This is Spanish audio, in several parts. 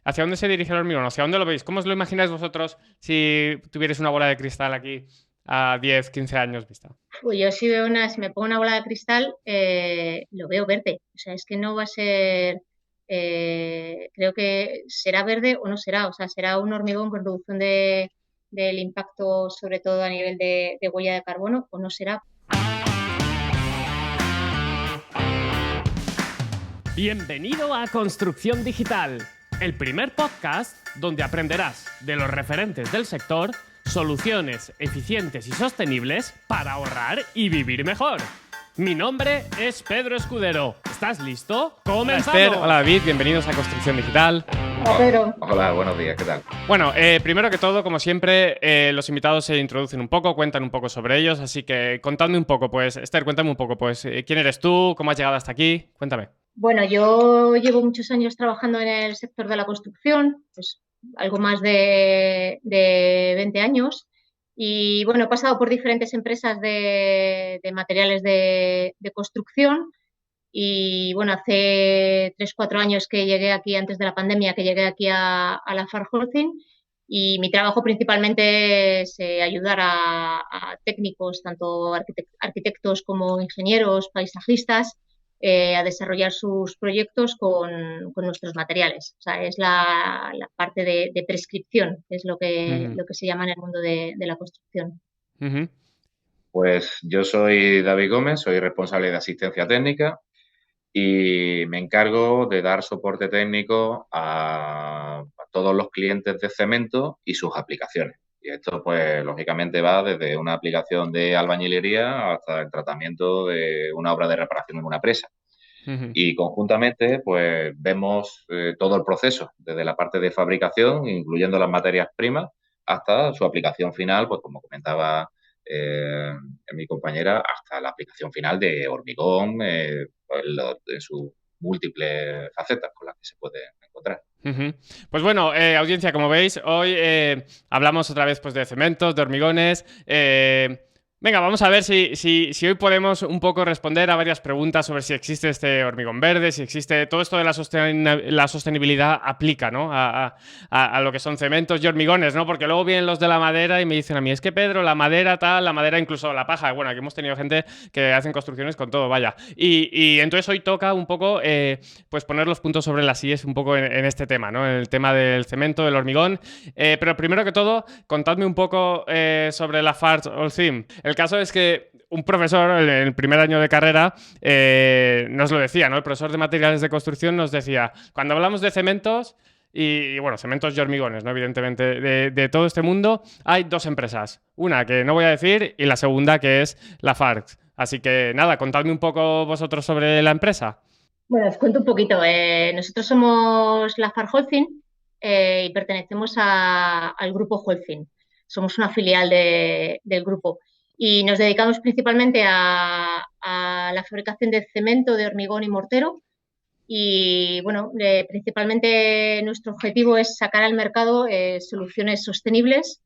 ¿hacia dónde se dirige el hormigón? ¿Hacia dónde lo veis? ¿Cómo os lo imagináis vosotros si tuvierais una bola de cristal aquí a 10, 15 años vista? Pues yo si me pongo una bola de cristal, lo veo verde. O sea, es que no va a ser, creo que será verde o no será. O sea, será un hormigón con reducción del impacto, sobre todo a nivel de huella de carbono, o no será. Bienvenido a Construcción Digital, el primer podcast donde aprenderás de los referentes del sector soluciones eficientes y sostenibles para ahorrar y vivir mejor. Mi nombre es Pedro Escudero. ¿Estás listo? ¡Comenzamos! Hola Esther, hola David, bienvenidos a Construcción Digital. Hola, Pedro. Hola, buenos días, ¿qué tal? Bueno, primero que todo, como siempre, los invitados se introducen un poco, cuentan un poco sobre ellos, así que contadme un poco, pues, Esther, cuéntame un poco, pues, ¿quién eres tú? ¿Cómo has llegado hasta aquí? Cuéntame. Bueno, yo llevo muchos años trabajando en el sector de la construcción, pues algo más de 20 años. Y bueno, he pasado por diferentes empresas de materiales de construcción. Y bueno, hace 3 o 4 años que llegué aquí, antes de la pandemia, que llegué aquí a la Far Holcim. Y mi trabajo principalmente es ayudar a técnicos, tanto arquitectos como ingenieros, paisajistas, a desarrollar sus proyectos con nuestros materiales. O sea, es la parte de prescripción, que es lo que se llama en el mundo de la construcción. Uh-huh. Pues yo soy David Gómez, soy responsable de asistencia técnica y me encargo de dar soporte técnico a todos los clientes de cemento y sus aplicaciones. Y esto, pues, lógicamente va desde una aplicación de albañilería hasta el tratamiento de una obra de reparación en una presa. Uh-huh. Y conjuntamente, pues, vemos todo el proceso, desde la parte de fabricación, incluyendo las materias primas, hasta su aplicación final, pues, como comentaba mi compañera, hasta la aplicación final de hormigón, pues, en sus múltiples facetas con las que se puede encontrar. Uh-huh. Pues bueno, audiencia, como veis, hoy hablamos otra vez pues, de cementos, de hormigones. Venga, vamos a ver si hoy podemos un poco responder a varias preguntas sobre si existe este hormigón verde, si existe todo esto de la sostenibilidad aplica, ¿no? A lo que son cementos y hormigones, ¿no? Porque luego vienen los de la madera y me dicen a mí, es que Pedro, la madera tal, la madera incluso la paja. Bueno, aquí hemos tenido gente que hacen construcciones con todo, vaya. Y entonces hoy toca un poco pues poner los puntos sobre las IES un poco en este tema, ¿no? En el tema del cemento, del hormigón. Pero primero que todo, contadme un poco sobre la Far Holcim. El caso es que un profesor en el primer año de carrera nos lo decía, ¿no? El profesor de materiales de construcción nos decía, cuando hablamos de cementos, y bueno, cementos y hormigones, ¿no? Evidentemente, de todo este mundo, hay dos empresas. Una que no voy a decir y la segunda que es la FARC. Así que nada, contadme un poco vosotros sobre la empresa. Bueno, os cuento un poquito. Nosotros somos la Far Holcim y pertenecemos al grupo Holcim. Somos una filial del grupo y nos dedicamos principalmente a la fabricación de cemento, de hormigón y mortero. Y bueno, principalmente nuestro objetivo es sacar al mercado soluciones sostenibles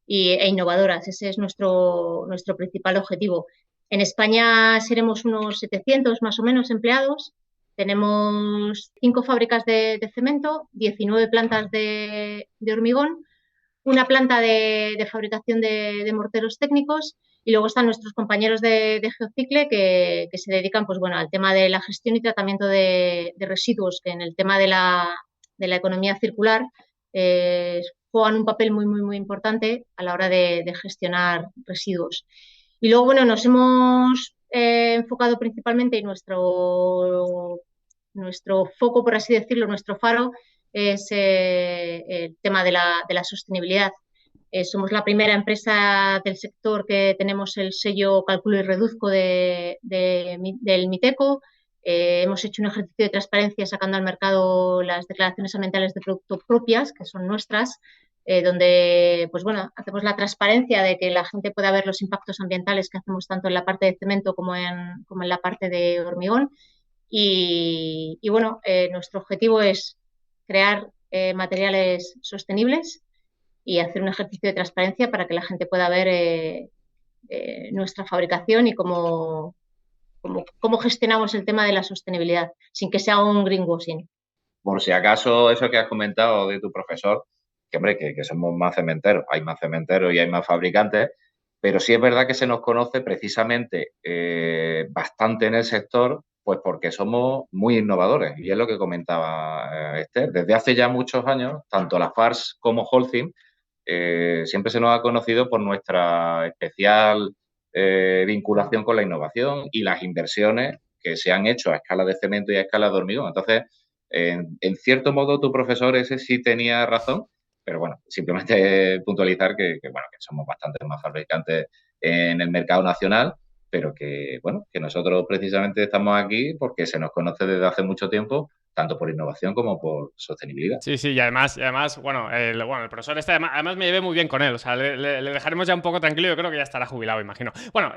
e innovadoras. Ese es nuestro principal objetivo. En España seremos unos 700 más o menos empleados. Tenemos 5 fábricas de cemento, 19 plantas de hormigón, una planta de fabricación de morteros técnicos y luego están nuestros compañeros de Geocicle que se dedican pues, bueno, al tema de la gestión y tratamiento de residuos, que en el tema de la economía circular juegan un papel muy, muy, muy importante a la hora de gestionar residuos. Y luego, bueno, nos hemos enfocado principalmente en nuestro foco, por así decirlo, nuestro faro, es el tema de la sostenibilidad. Somos la primera empresa del sector que tenemos el sello Calculo y Reduzco del MITECO. Hemos hecho un ejercicio de transparencia sacando al mercado las declaraciones ambientales de producto propias, que son nuestras, donde pues bueno, hacemos la transparencia de que la gente pueda ver los impactos ambientales que hacemos tanto en la parte de cemento como en la parte de hormigón. Y bueno, nuestro objetivo es crear materiales sostenibles y hacer un ejercicio de transparencia para que la gente pueda ver nuestra fabricación y cómo gestionamos el tema de la sostenibilidad sin que sea un greenwashing. por si acaso eso que has comentado de tu profesor, que hombre, que somos más cementeros, hay más cementeros y hay más fabricantes, pero sí es verdad que se nos conoce precisamente bastante en el sector, pues porque somos muy innovadores. Y es lo que comentaba Esther. Desde hace ya muchos años, tanto la FARS como Holcim siempre se nos ha conocido por nuestra especial vinculación con la innovación y las inversiones que se han hecho a escala de cemento y a escala de hormigón. Entonces, en cierto modo, tu profesor ese sí tenía razón, pero bueno, simplemente puntualizar bueno, que somos bastante más fabricantes en el mercado nacional, pero que, bueno, que nosotros precisamente estamos aquí porque se nos conoce desde hace mucho tiempo, tanto por innovación como por sostenibilidad. Sí, sí, y además, bueno, el profesor este, además me llevé muy bien con él, o sea, le dejaremos ya un poco tranquilo, yo creo que ya estará jubilado, imagino. Bueno,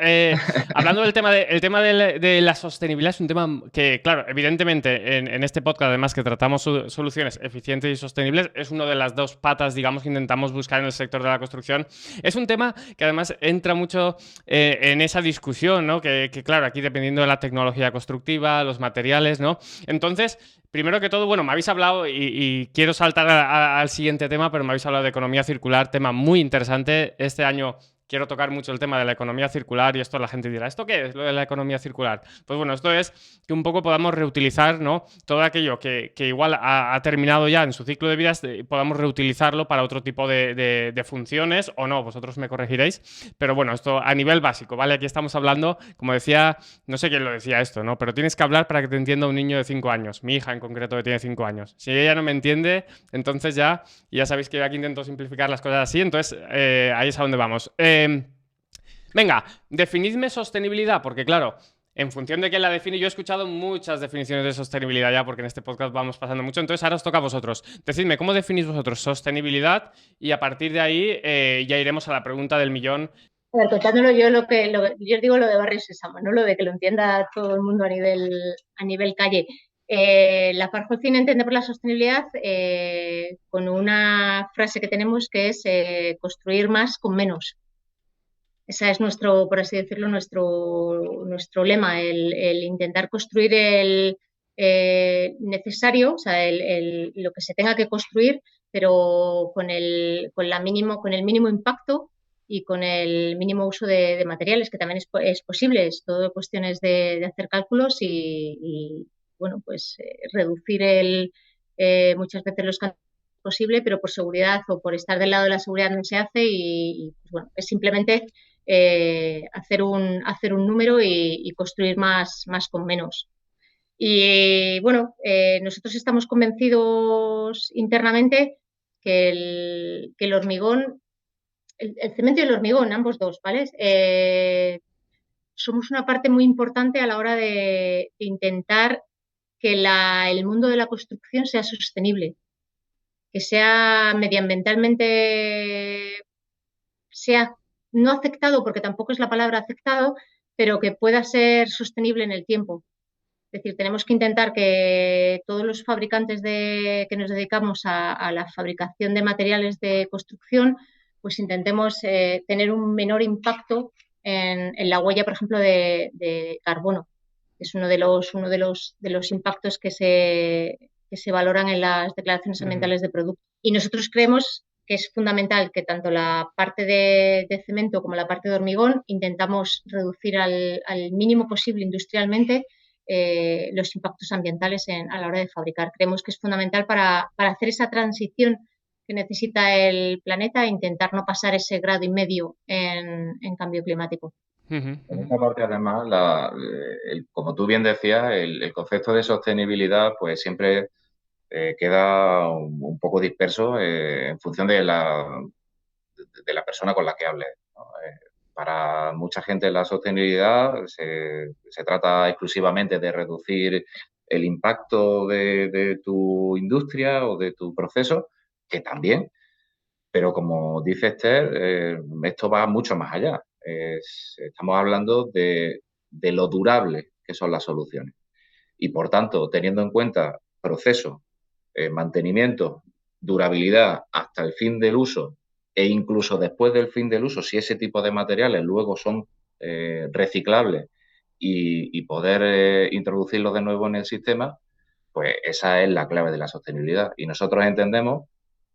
hablando del tema, de la sostenibilidad, es un tema que, claro, evidentemente en este podcast, además que tratamos soluciones eficientes y sostenibles, es una de las dos patas, digamos, que intentamos buscar en el sector de la construcción. Es un tema que además entra mucho en esa discusión, ¿no? Que, claro, aquí dependiendo de la tecnología constructiva, los materiales, ¿no? Entonces, primero que todo, bueno, me habéis hablado y quiero saltar al siguiente tema, pero me habéis hablado de economía circular, tema muy interesante. Este año quiero tocar mucho el tema de la economía circular y esto la gente dirá, ¿esto qué es lo de la economía circular? Pues bueno, esto es que un poco podamos reutilizar, ¿no? Todo aquello que igual ha terminado ya en su ciclo de vida, podamos reutilizarlo para otro tipo de funciones o no, vosotros me corregiréis. Pero bueno, esto a nivel básico, ¿vale? Aquí estamos hablando, como decía, no sé quién lo decía esto, ¿no? Pero tienes que hablar para que te entienda un niño de 5 años. Mi hija en concreto que tiene 5 años. Si ella no me entiende, entonces ya sabéis que yo aquí intento simplificar las cosas así, entonces ahí es a donde vamos. Venga, definidme sostenibilidad, porque claro, en función de quién la define, yo he escuchado muchas definiciones de sostenibilidad ya, porque en este podcast vamos pasando mucho, entonces ahora os toca a vosotros. Decidme, ¿cómo definís vosotros sostenibilidad? Y a partir de ahí ya iremos a la pregunta del millón. A ver, contándolo yo, yo digo lo de Barrio Sésamo, ¿no? Lo de que lo entienda todo el mundo a nivel calle. La Farholcim entiende por la sostenibilidad con una frase que tenemos que es construir más con menos. Esa es nuestro, por así decirlo, nuestro lema, el intentar construir el necesario, o sea, lo que se tenga que construir, pero con el mínimo impacto y con el mínimo uso de materiales, que también es posible, es todo cuestiones de hacer cálculos bueno, pues reducir muchas veces los cálculos posible, pero por seguridad o por estar del lado de la seguridad no se hace pues bueno, es simplemente hacer un número y construir más con menos. Y bueno, nosotros estamos convencidos internamente que el hormigón, el cemento y el hormigón, ambos dos, ¿vale? Somos una parte muy importante a la hora de intentar que el mundo de la construcción sea sostenible, que sea medioambientalmente, sea no afectado, porque tampoco es la palabra afectado, pero que pueda ser sostenible en el tiempo. Es decir, tenemos que intentar que todos los fabricantes que nos dedicamos a la fabricación de materiales de construcción, pues intentemos tener un menor impacto en la huella, por ejemplo, de carbono. Es uno de los impactos que se valoran en las declaraciones ambientales de producto. Y nosotros creemos que es fundamental que tanto la parte de cemento como la parte de hormigón intentamos reducir al mínimo posible industrialmente los impactos ambientales a la hora de fabricar. Creemos que es fundamental para hacer esa transición que necesita el planeta e intentar no pasar ese grado y medio en cambio climático. En esta parte, además, como tú bien decías, el concepto de sostenibilidad pues siempre queda un poco disperso en función de la persona con la que hables, ¿no? Para mucha gente la sostenibilidad se trata exclusivamente de reducir el impacto de tu industria o de tu proceso, que también, pero como dice Esther, esto va mucho más allá. Estamos hablando de lo durable que son las soluciones. Y por tanto, teniendo en cuenta proceso, mantenimiento, durabilidad hasta el fin del uso e incluso después del fin del uso, si ese tipo de materiales luego son reciclables y poder introducirlos de nuevo en el sistema, Pues esa es la clave de la sostenibilidad. Y nosotros entendemos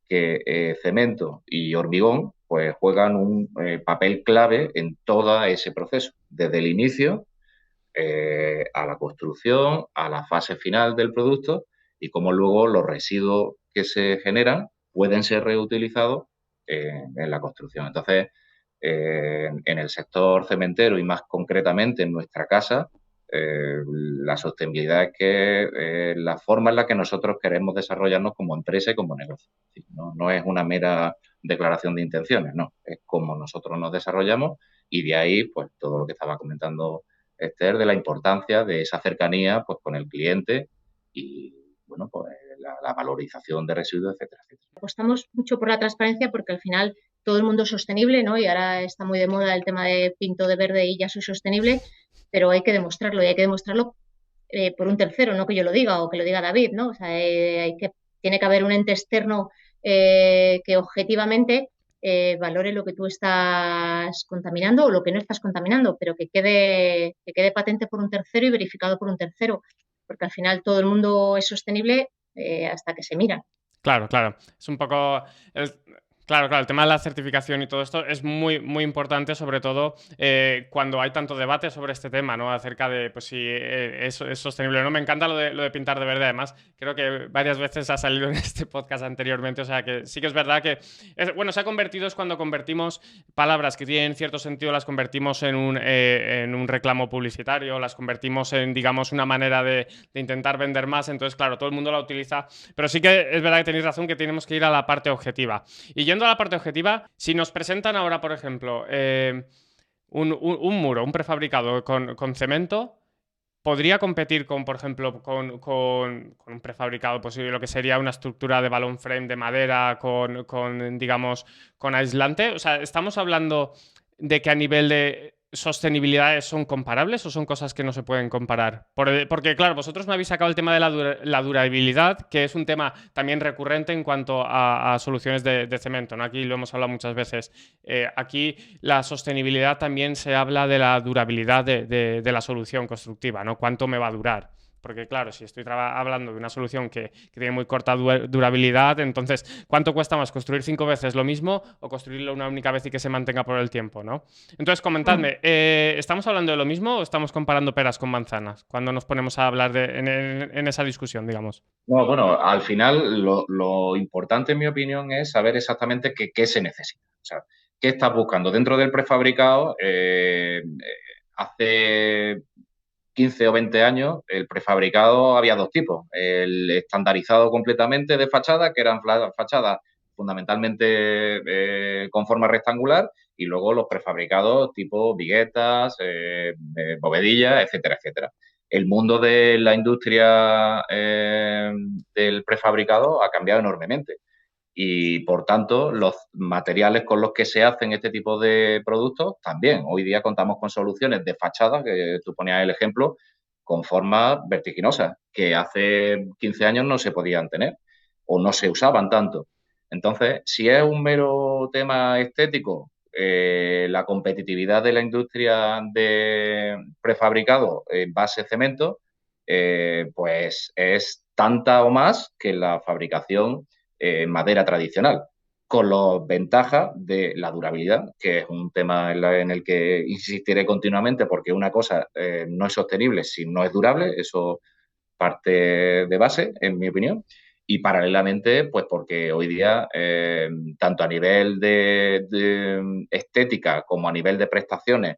que cemento y hormigón pues juegan un papel clave en todo ese proceso, desde el inicio a la construcción, a la fase final del producto y cómo luego los residuos que se generan pueden ser reutilizados en la construcción. Entonces, en el sector cementero y más concretamente en nuestra casa, la sostenibilidad es que la forma en la que nosotros queremos desarrollarnos como empresa y como negocio. No es una mera declaración de intenciones, no, es como nosotros nos desarrollamos y de ahí, pues todo lo que estaba comentando Esther, de la importancia de esa cercanía pues, con el cliente y, bueno, pues la valorización de residuos, etcétera, etcétera. Apostamos mucho por la transparencia porque al final todo el mundo es sostenible, ¿no? Y ahora está muy de moda el tema de pinto de verde y ya soy sostenible, pero hay que demostrarlo y hay que demostrarlo por un tercero, no que yo lo diga o que lo diga David, ¿no? O sea, tiene que haber un ente externo que objetivamente valore lo que tú estás contaminando o lo que no estás contaminando, pero que quede patente por un tercero y verificado por un tercero, porque al final todo el mundo es sostenible hasta que se mira. Claro, claro. Es un poco. Claro, el tema de la certificación y todo esto es muy, muy importante, sobre todo cuando hay tanto debate sobre este tema, ¿no? Acerca de pues, si es sostenible o no. Me encanta lo de pintar de verde, además. Creo que varias veces ha salido en este podcast anteriormente. O sea que sí que es verdad que. Bueno, se ha convertido es cuando convertimos palabras que tienen cierto sentido, las convertimos en un reclamo publicitario, las convertimos en, digamos, una manera de intentar vender más. Entonces, claro, todo el mundo la utiliza. Pero sí que es verdad que tenéis razón que tenemos que ir a la parte objetiva. Y yendo a la parte objetiva, si nos presentan ahora, por ejemplo, un muro, un prefabricado con cemento, podría competir con, por ejemplo, con un prefabricado, pues lo que sería una estructura de balloon frame de madera digamos, con aislante. O sea, ¿estamos hablando de que a nivel de sostenibilidad son comparables o son cosas que no se pueden comparar? Porque, claro, vosotros me habéis sacado el tema de la durabilidad, que es un tema también recurrente en cuanto a soluciones de cemento, ¿no? Aquí lo hemos hablado muchas veces. Aquí la sostenibilidad también se habla de la durabilidad de la solución constructiva, ¿no? ¿Cuánto me va a durar? Porque claro, si estoy hablando de una solución que tiene muy corta durabilidad, entonces, ¿cuánto cuesta más construir 5 veces lo mismo o construirlo una única vez y que se mantenga por el tiempo, ¿no? Entonces, comentadme, ¿estamos hablando de lo mismo o estamos comparando peras con manzanas cuando nos ponemos a hablar en esa discusión, digamos? No, bueno, al final lo importante, en mi opinión, es saber exactamente qué se necesita. O sea, qué estás buscando. Dentro del prefabricado, hace 15 o 20 años, el prefabricado había dos tipos. El estandarizado completamente de fachada, que eran fachadas fundamentalmente con forma rectangular, y luego los prefabricados tipo viguetas, bovedillas, etcétera, etcétera. El mundo de la industria del prefabricado ha cambiado enormemente y, por tanto, los materiales con los que se hacen este tipo de productos también. Hoy día contamos con soluciones de fachada, que tú ponías el ejemplo, con formas vertiginosas, que hace 15 años no se podían tener o no se usaban tanto. Entonces, si es un mero tema estético, la competitividad de la industria de prefabricado en base cemento, pues es tanta o más que la fabricación madera tradicional, con las ventajas de la durabilidad, que es un tema en el que insistiré continuamente, porque una cosa no es sostenible si no es durable, eso parte de base, en mi opinión. Y paralelamente, pues porque hoy día, tanto a nivel de estética como a nivel de prestaciones,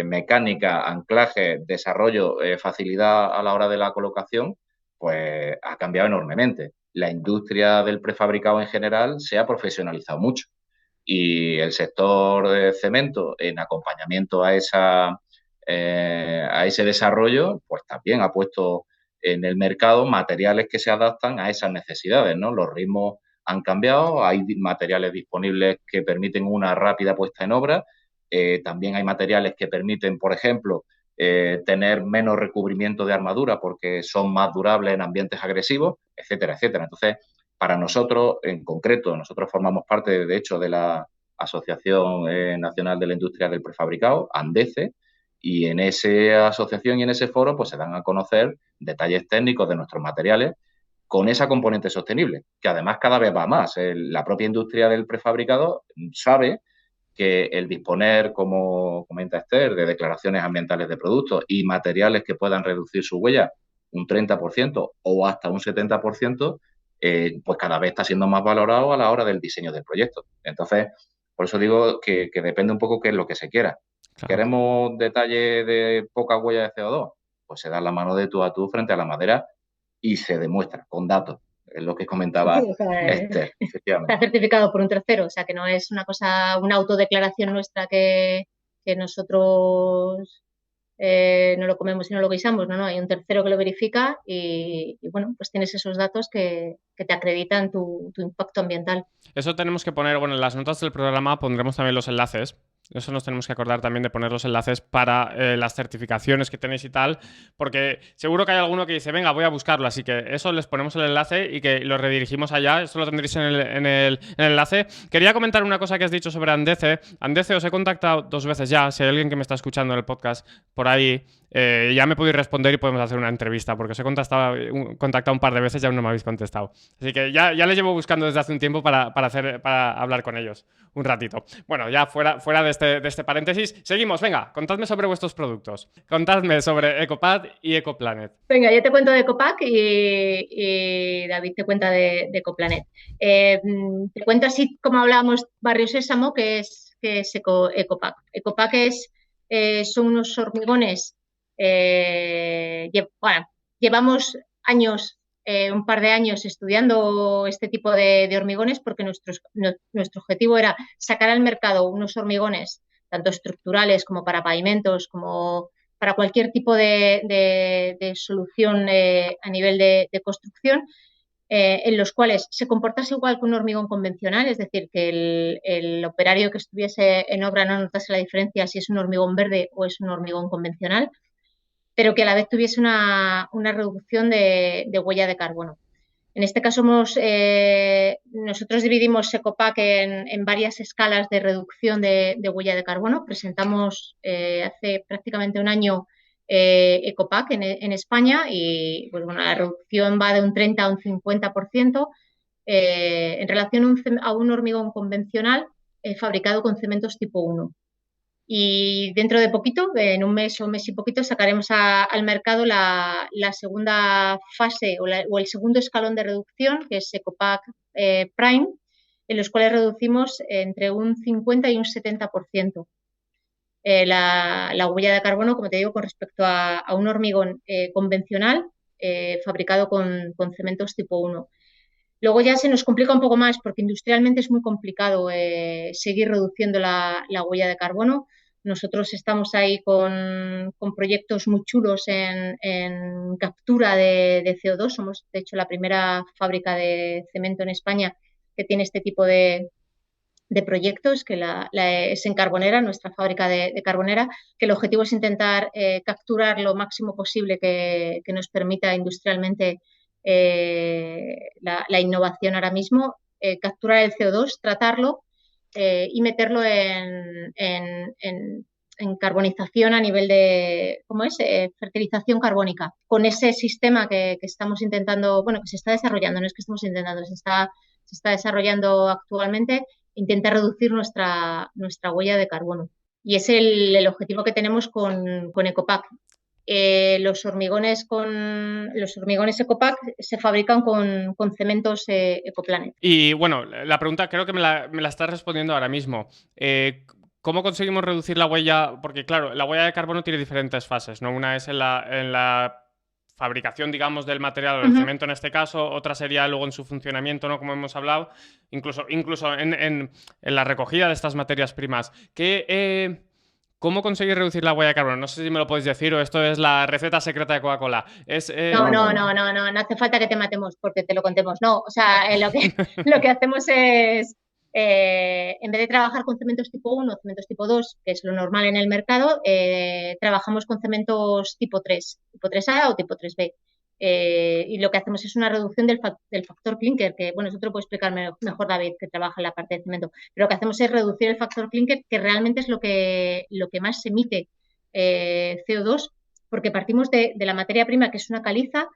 mecánica, anclaje, desarrollo, facilidad a la hora de la colocación, pues ha cambiado enormemente. La industria del prefabricado en general se ha profesionalizado mucho y el sector de cemento, en acompañamiento a ese desarrollo, pues también ha puesto en el mercado materiales que se adaptan a esas necesidades, ¿no? Los ritmos han cambiado, hay materiales disponibles que permiten una rápida puesta en obra, también hay materiales que permiten, por ejemplo, tener menos recubrimiento de armadura porque son más durables en ambientes agresivos, etcétera, etcétera. Entonces, para nosotros, en concreto, nosotros formamos parte, de hecho, de la Asociación Nacional de la Industria del Prefabricado, ANDECE, Y en esa asociación y en ese foro pues se dan a conocer detalles técnicos de nuestros materiales con esa componente sostenible, que además cada vez va más. La propia industria del prefabricado sabe que el disponer, como comenta Esther, de declaraciones ambientales de productos y materiales que puedan reducir su huella un 30% o hasta un 70%, pues cada vez está siendo más valorado a la hora del diseño del proyecto. Entonces, por eso digo que depende un poco qué es lo que se quiera. Claro. ¿Queremos detalle de poca huella de CO2? Pues se da la mano de tú a tú frente a la madera y se demuestra con datos. Es lo que comentaba Esther, efectivamente. Está certificado por un tercero, o sea que no es una cosa, una autodeclaración nuestra que nosotros no lo comemos y no lo guisamos, no, hay un tercero que lo verifica y bueno, pues tienes esos datos que te acreditan tu impacto ambiental. Eso tenemos que poner, bueno, en las notas del programa pondremos también los enlaces. Eso nos tenemos que acordar también de poner los enlaces para las certificaciones que tenéis y tal, porque seguro que hay alguno que dice, venga, voy a buscarlo, así que eso les ponemos el enlace y que lo redirigimos allá. Esto lo tendréis en el enlace. Quería comentar una cosa que has dicho sobre Andece. Andece, os he contactado 2 veces ya. Si hay alguien que me está escuchando en el podcast por ahí, ya me podéis responder y podemos hacer una entrevista, porque os he contactado un par de veces y aún no me habéis contestado. Así que ya les llevo buscando desde hace un tiempo para hablar con ellos un ratito. Bueno, ya fuera de este paréntesis, seguimos. Venga, contadme sobre vuestros productos. Contadme sobre EcoPad y EcoPlanet. Venga, yo te cuento de EcoPack y David te cuenta de EcoPlanet. Te cuento así como hablábamos Barrio Sésamo, que es EcoPack. EcoPack son unos hormigones. Bueno, llevamos años, un par de años estudiando este tipo de hormigones porque nuestro objetivo era sacar al mercado unos hormigones, tanto estructurales como para pavimentos, como para cualquier tipo de solución a nivel de construcción, en los cuales se comportase igual que un hormigón convencional, es decir, que el operario que estuviese en obra no notase la diferencia si es un hormigón verde o es un hormigón convencional, pero que a la vez tuviese una reducción de huella de carbono. En este caso nosotros dividimos EcoPack en varias escalas de reducción de huella de carbono. Presentamos hace prácticamente un año EcoPack en España y pues, bueno, la reducción va de un 30 a un 50% en relación a un hormigón convencional fabricado con cementos tipo 1. Y dentro de poquito, en un mes o mes y poquito, sacaremos al mercado la segunda fase o el segundo escalón de reducción, que es EcoPack Prime, en los cuales reducimos entre un 50 y un 70% la huella de carbono, como te digo, con respecto a un hormigón convencional fabricado con cementos tipo 1. Luego ya se nos complica un poco más porque industrialmente es muy complicado seguir reduciendo la huella de carbono. Nosotros estamos ahí con proyectos muy chulos en captura de CO2. Somos, de hecho, la primera fábrica de cemento en España que tiene este tipo de proyectos, que es en Carbonera, nuestra fábrica de Carbonera, que el objetivo es intentar capturar lo máximo posible que nos permita industrialmente la innovación ahora mismo, capturar el CO2, tratarlo y meterlo en carbonización a nivel de, ¿cómo es? Fertilización carbónica. Con ese sistema que estamos intentando, bueno, que se está desarrollando, no es que estemos intentando, se está desarrollando actualmente, intenta reducir nuestra huella de carbono. Y es el objetivo que tenemos con EcoPack. Los hormigones EcoPack se fabrican con cementos EcoPlanet. Y bueno, la pregunta creo que me la estás respondiendo ahora mismo. ¿Cómo conseguimos reducir la huella? Porque claro, la huella de carbono tiene diferentes fases, ¿no? Una es en la fabricación, digamos, del material o del cemento en este caso, otra sería luego en su funcionamiento, ¿no? Como hemos hablado, incluso en la recogida de estas materias primas. ¿Cómo conseguir reducir la huella de carbono? No sé si me lo podéis decir o esto es la receta secreta de Coca-Cola. No hace falta que te matemos porque te lo contemos. No, o sea, lo que hacemos es, en vez de trabajar con cementos tipo 1, cementos tipo 2, que es lo normal en el mercado, trabajamos con cementos tipo 3, tipo 3A o tipo 3B. Y lo que hacemos es una reducción del factor clinker, que, bueno, eso te lo puede explicar mejor David, que trabaja en la parte de cemento. Pero lo que hacemos es reducir el factor clinker, que realmente es lo que más se emite CO2, porque partimos de la materia prima, que es una caliza,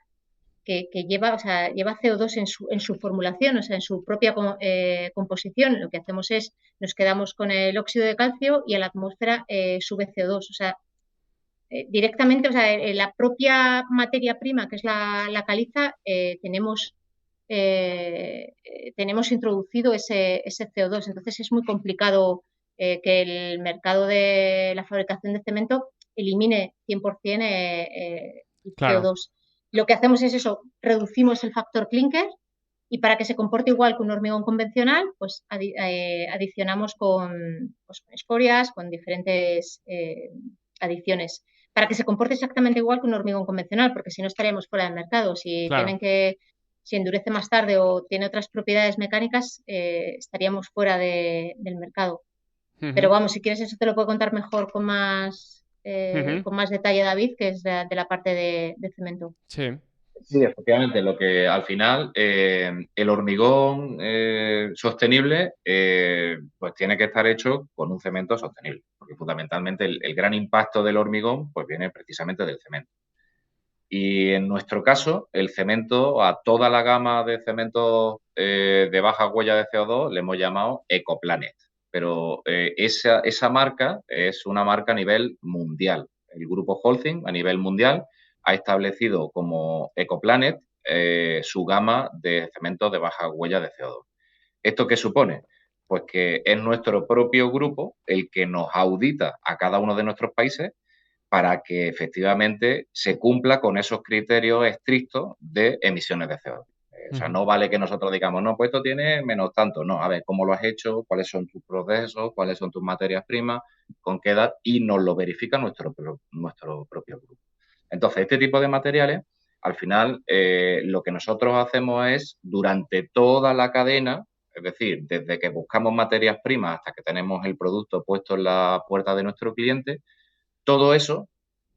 que lleva, o sea, lleva CO2 en su formulación, o sea, en su propia composición. Lo que hacemos es, nos quedamos con el óxido de calcio y a la atmósfera sube CO2. O sea, directamente, o sea, en la propia materia prima, que es la caliza, tenemos introducido ese CO2. Entonces es muy complicado que el mercado de la fabricación de cemento elimine 100% el Claro. CO2. Lo que hacemos es eso, reducimos el factor clinker y para que se comporte igual que un hormigón convencional, pues adicionamos pues, con escorias, con diferentes adiciones, para que se comporte exactamente igual que un hormigón convencional, porque si no estaríamos fuera del mercado. Claro. Si endurece más tarde o tiene otras propiedades mecánicas, estaríamos fuera del mercado. Pero vamos, si quieres eso te lo puedo contar mejor con más detalle David, que es de la parte de cemento. Sí. Sí, efectivamente, lo que al final el hormigón sostenible pues tiene que estar hecho con un cemento sostenible, porque fundamentalmente el gran impacto del hormigón pues viene precisamente del cemento. Y en nuestro caso, el cemento, a toda la gama de cementos de baja huella de CO2 le hemos llamado Ecoplanet, pero esa marca es una marca a nivel mundial. El grupo Holcim a nivel mundial ha establecido como Ecoplanet su gama de cementos de baja huella de CO2. ¿Esto qué supone? Pues que es nuestro propio grupo el que nos audita a cada uno de nuestros países para que efectivamente se cumpla con esos criterios estrictos de emisiones de CO2. O sea, no vale que nosotros digamos, no, pues esto tiene menos tanto. No, a ver, ¿cómo lo has hecho? ¿Cuáles son tus procesos? ¿Cuáles son tus materias primas? ¿Con qué edad? Y nos lo verifica nuestro propio grupo. Entonces, este tipo de materiales, al final, lo que nosotros hacemos es, durante toda la cadena, es decir, desde que buscamos materias primas hasta que tenemos el producto puesto en la puerta de nuestro cliente, todo eso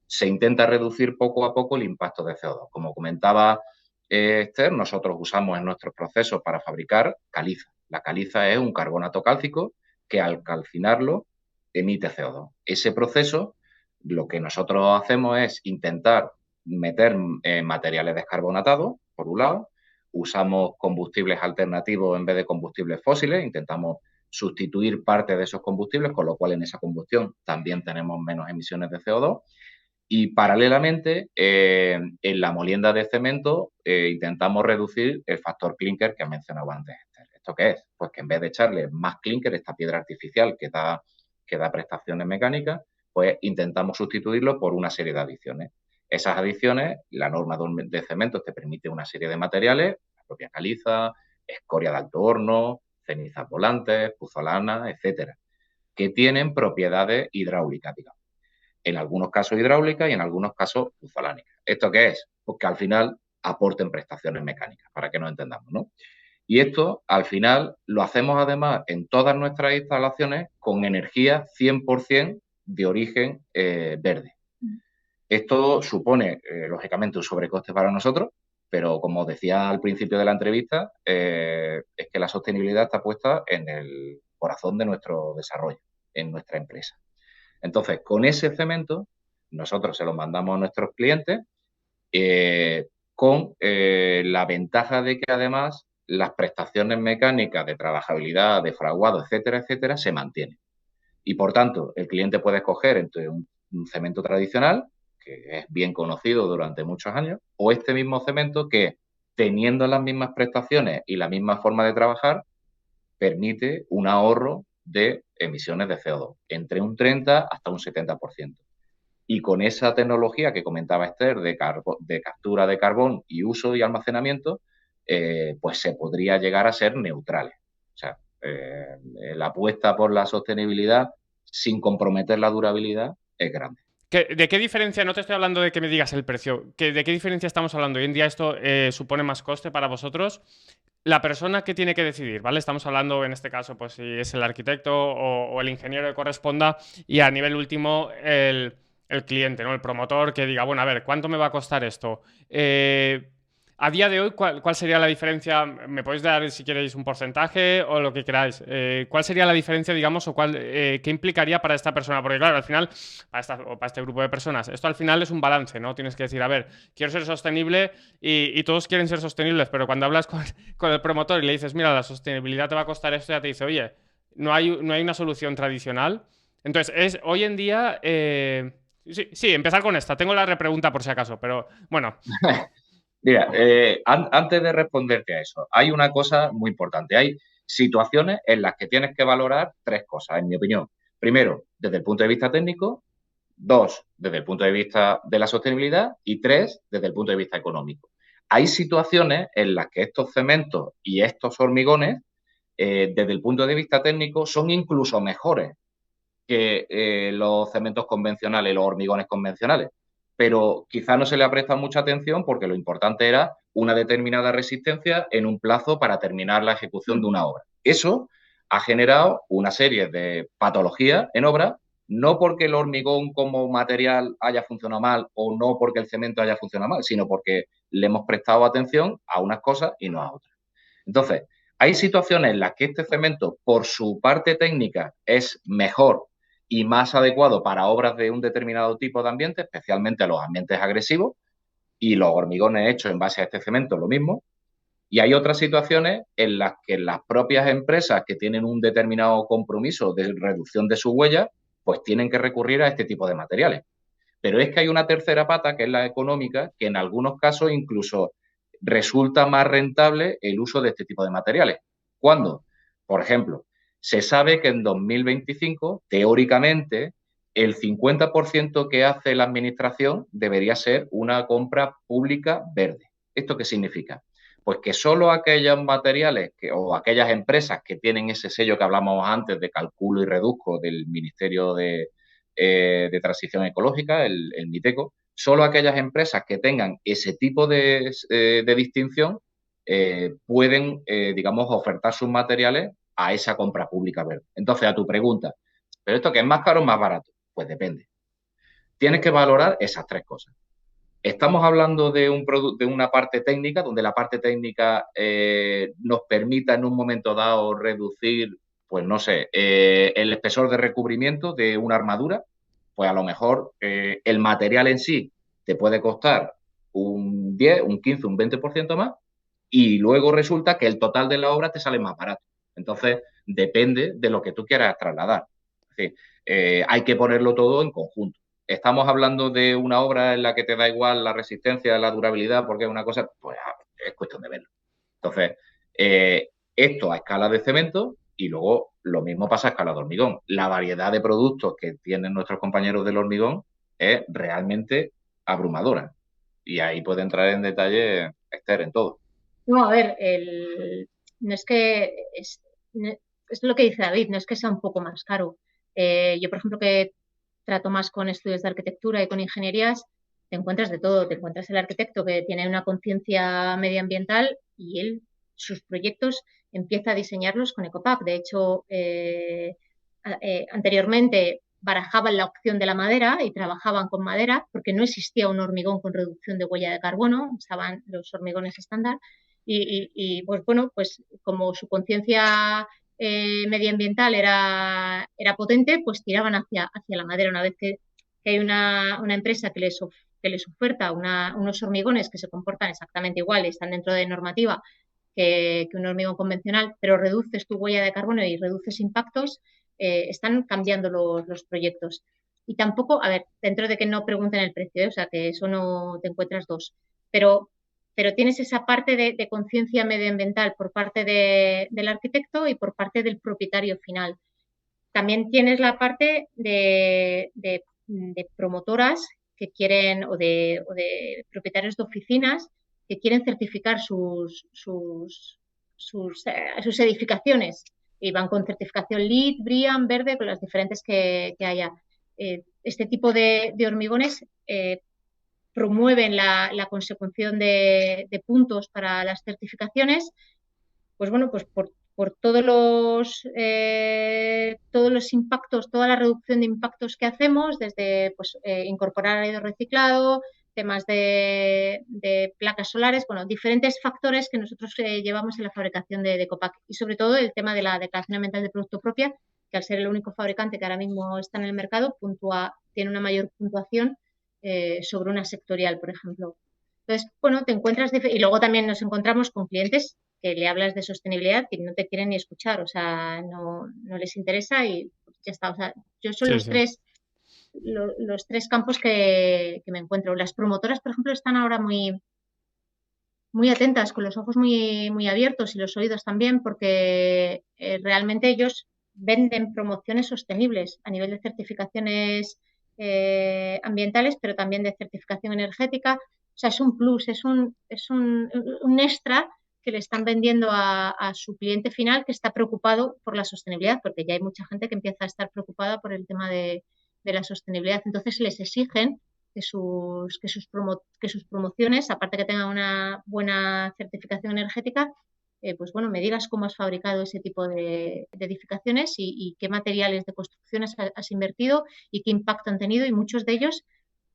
se intenta reducir poco a poco el impacto de CO2. Como comentaba Esther, nosotros usamos en nuestros procesos para fabricar caliza. La caliza es un carbonato cálcico que al calcinarlo emite CO2. Ese proceso, lo que nosotros hacemos es intentar meter materiales descarbonatados, por un lado, usamos combustibles alternativos en vez de combustibles fósiles, intentamos sustituir parte de esos combustibles, con lo cual en esa combustión también tenemos menos emisiones de CO2. Y paralelamente, en la molienda de cemento intentamos reducir el factor clinker que mencionaba antes Esther. ¿Esto qué es? Pues que en vez de echarle más clinker, esta piedra artificial que da prestaciones mecánicas, pues intentamos sustituirlo por una serie de adiciones. Esas adiciones, la norma de cemento te permite una serie de materiales, la propia caliza, escoria de alto horno, cenizas volantes, puzolana, etcétera, que tienen propiedades hidráulicas, digamos. En algunos casos hidráulicas y en algunos casos puzolánicas. ¿Esto qué es? Pues que al final aporten prestaciones mecánicas, para que nos entendamos, ¿no? Y esto, al final, lo hacemos además en todas nuestras instalaciones con energía 100% de origen verde. Esto supone, lógicamente, un sobrecoste para nosotros, pero como decía al principio de la entrevista, es que la sostenibilidad está puesta en el corazón de nuestro desarrollo, en nuestra empresa. Entonces, con ese cemento, nosotros se lo mandamos a nuestros clientes con la ventaja de que además las prestaciones mecánicas de trabajabilidad, de fraguado, etcétera, etcétera, se mantienen. Y por tanto, el cliente puede escoger entre un cemento tradicional, que es bien conocido durante muchos años, o este mismo cemento que, teniendo las mismas prestaciones y la misma forma de trabajar, permite un ahorro de emisiones de CO2, entre un 30 hasta un 70%. Y con esa tecnología que comentaba Esther de captura de carbón y uso y almacenamiento, pues se podría llegar a ser neutrales. O sea, la apuesta por la sostenibilidad sin comprometer la durabilidad es grande. ¿De qué diferencia? No te estoy hablando de que me digas el precio. ¿De qué diferencia estamos hablando? Hoy en día esto supone más coste para vosotros. La persona que tiene que decidir, ¿vale? Estamos hablando en este caso, pues si es el arquitecto o el ingeniero que corresponda, y a nivel último el cliente, ¿no? El promotor que diga, bueno, a ver, ¿cuánto me va a costar esto? A día de hoy, ¿cuál sería la diferencia? ¿Me podéis dar, si queréis, un porcentaje o lo que queráis? ¿Cuál sería la diferencia, digamos, o qué implicaría para esta persona? Porque, claro, al final, para este grupo de personas, esto al final es un balance, ¿no? Tienes que decir, a ver, quiero ser sostenible y todos quieren ser sostenibles, pero cuando hablas con el promotor y le dices, mira, la sostenibilidad te va a costar esto, ya te dice, oye, no hay una solución tradicional. Entonces, hoy en día. Sí, empezar con esta. Tengo la repregunta por si acaso, pero bueno. Mira, antes de responderte a eso, hay una cosa muy importante. Hay situaciones en las que tienes que valorar tres cosas, en mi opinión. Primero, desde el punto de vista técnico. Dos, desde el punto de vista de la sostenibilidad. Y tres, desde el punto de vista económico. Hay situaciones en las que estos cementos y estos hormigones, desde el punto de vista técnico, son incluso mejores que los cementos convencionales, los hormigones convencionales. Pero quizá no se le ha prestado mucha atención porque lo importante era una determinada resistencia en un plazo para terminar la ejecución de una obra. Eso ha generado una serie de patologías en obra, no porque el hormigón como material haya funcionado mal o no porque el cemento haya funcionado mal, sino porque le hemos prestado atención a unas cosas y no a otras. Entonces, hay situaciones en las que este cemento, por su parte técnica, es mejor y más adecuado para obras de un determinado tipo de ambiente, especialmente los ambientes agresivos, y los hormigones hechos en base a este cemento, lo mismo. Y hay otras situaciones en las que las propias empresas que tienen un determinado compromiso de reducción de su huella, pues tienen que recurrir a este tipo de materiales. Pero es que hay una tercera pata, que es la económica, que en algunos casos incluso resulta más rentable el uso de este tipo de materiales. ¿Cuándo? Por ejemplo, se sabe que en 2025, teóricamente, el 50% que hace la administración debería ser una compra pública verde. ¿Esto qué significa? Pues que solo aquellos materiales o aquellas empresas que tienen ese sello que hablamos antes de calculo y reduzco del Ministerio de Transición Ecológica, el MITECO, solo aquellas empresas que tengan ese tipo de distinción pueden, digamos, ofertar sus materiales a esa compra pública verde. Entonces, a tu pregunta, ¿pero esto qué es más caro o más barato? Pues depende. Tienes que valorar esas tres cosas. Estamos hablando de una parte técnica, donde la parte técnica nos permita en un momento dado reducir, pues no sé, el espesor de recubrimiento de una armadura, pues a lo mejor el material en sí te puede costar un 10, un 15, un 20% más, y luego resulta que el total de la obra te sale más barato. Entonces, depende de lo que tú quieras trasladar. Es decir, hay que ponerlo todo en conjunto. Estamos hablando de una obra en la que te da igual la resistencia, la durabilidad, porque es una cosa, pues es cuestión de verlo. Entonces, esto a escala de cemento y luego lo mismo pasa a escala de hormigón. La variedad de productos que tienen nuestros compañeros del hormigón es realmente abrumadora. Y ahí puede entrar en detalle Esther en todo. No, a ver, no es que es lo que dice David, no es que sea un poco más caro. Yo, por ejemplo, que trato más con estudios de arquitectura y con ingenierías, te encuentras de todo. Te encuentras el arquitecto que tiene una conciencia medioambiental y él, sus proyectos, empieza a diseñarlos con Ecopack. De hecho, anteriormente barajaban la opción de la madera y trabajaban con madera porque no existía un hormigón con reducción de huella de carbono, estaban los hormigones estándar. Pues bueno, pues como su conciencia medioambiental era potente, pues tiraban hacia la madera. Una vez que hay una empresa que les oferta unos hormigones que se comportan exactamente igual, están dentro de normativa que un hormigón convencional, pero reduces tu huella de carbono y reduces impactos, están cambiando los proyectos. Y tampoco, a ver, dentro de que no pregunten el precio, o sea, que eso no te encuentras dos, pero tienes esa parte de conciencia medioambiental por parte del arquitecto y por parte del propietario final. También tienes la parte de promotoras que quieren, o de propietarios de oficinas que quieren certificar sus edificaciones y van con certificación LEED, BREEAM, verde, con las diferentes que haya. Este tipo de hormigones promueven la consecución de puntos para las certificaciones, pues bueno, pues por todos los impactos, toda la reducción de impactos que hacemos, desde pues, incorporar aire reciclado, temas de placas solares, bueno, diferentes factores que nosotros llevamos en la fabricación de Ecopack y sobre todo el tema de la declaración ambiental de producto propia, que al ser el único fabricante que ahora mismo está en el mercado, tiene una mayor puntuación sobre una sectorial, por ejemplo. Entonces, bueno, te encuentras y luego también nos encontramos con clientes que le hablas de sostenibilidad y no te quieren ni escuchar, o sea, no les interesa y ya está. O sea, yo son Sí. los tres campos que me encuentro. Las promotoras, por ejemplo, están ahora muy atentas, con los ojos muy abiertos y los oídos también, porque realmente ellos venden promociones sostenibles a nivel de certificaciones ambientales, pero también de certificación energética. O sea, es un plus, es un extra que le están vendiendo a su cliente final que está preocupado por la sostenibilidad, porque ya hay mucha gente que empieza a estar preocupada por el tema de la sostenibilidad. Entonces les exigen que sus promociones, aparte que tengan una buena certificación energética, pues bueno, me digas cómo has fabricado ese tipo de edificaciones y qué materiales de construcción has invertido y qué impacto han tenido. Y muchos de ellos